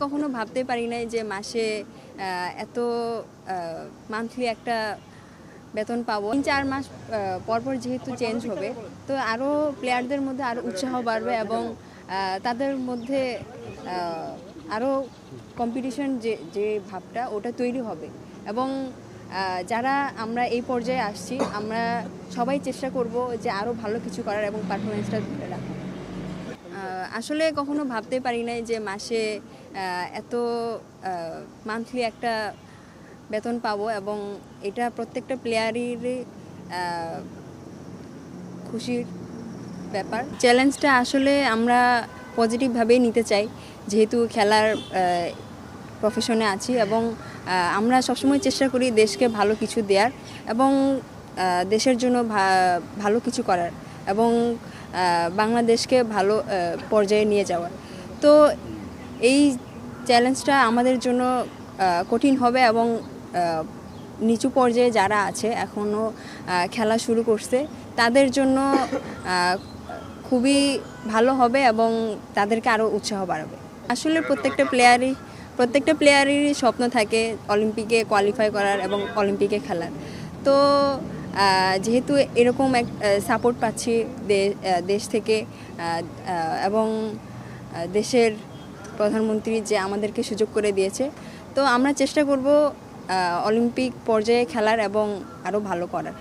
কখনো ভাবতে পারি নাই যে মাসে এত মান্থলি একটা বেতন পাবো। 3-4 মাস পরপর যেহেতু চেঞ্জ হবে, তো আরও প্লেয়ারদের মধ্যে আরও উৎসাহ বাড়বে এবং তাদের মধ্যে আরও কম্পিটিশন যে ভাবটা ওটা তৈরি হবে এবং যারা আমরা এই পর্যায়ে আসছি আমরা সবাই চেষ্টা করব যে আরও ভালো কিছু করার এবং পারফরমেন্সটা ধরে রাখার। আসলে কখনো ভাবতে পারি নাই যে মাসে এত মান্থলি একটা বেতন পাবো এবং এটা প্রত্যেকটা প্লেয়ারেরই খুশির ব্যাপার। চ্যালেঞ্জটা আসলে আমরা পজিটিভভাবেই নিতে চাই, যেহেতু খেলার প্রফেশনে আছি এবং আমরা সবসময় চেষ্টা করি দেশকে ভালো কিছু দেওয়ার এবং দেশের জন্য ভালো কিছু করার এবং বাংলাদেশকে ভালো পর্যায়ে নিয়ে যাওয়ার। তো এই চ্যালেঞ্জটা আমাদের জন্য কঠিন হবে এবং নিচু পর্যায়ে যারা আছে এখনও খেলা শুরু করছে তাদের জন্য খুবই ভালো হবে এবং তাদেরকে আরও উৎসাহ বাড়াবে। আসলে প্রত্যেকটা প্লেয়ারেরই স্বপ্ন থাকে অলিম্পিকে কোয়ালিফাই করার এবং অলিম্পিকে খেলার। তো যেহেতু এরকম এক সাপোর্ট পাচ্ছি দেশ থেকে এবং দেশের প্রধানমন্ত্রী যে আমাদেরকে সুযোগ করে দিয়েছে, তো আমরা চেষ্টা করব অলিম্পিক পর্যায়ে খেলার এবং আরও ভালো করার।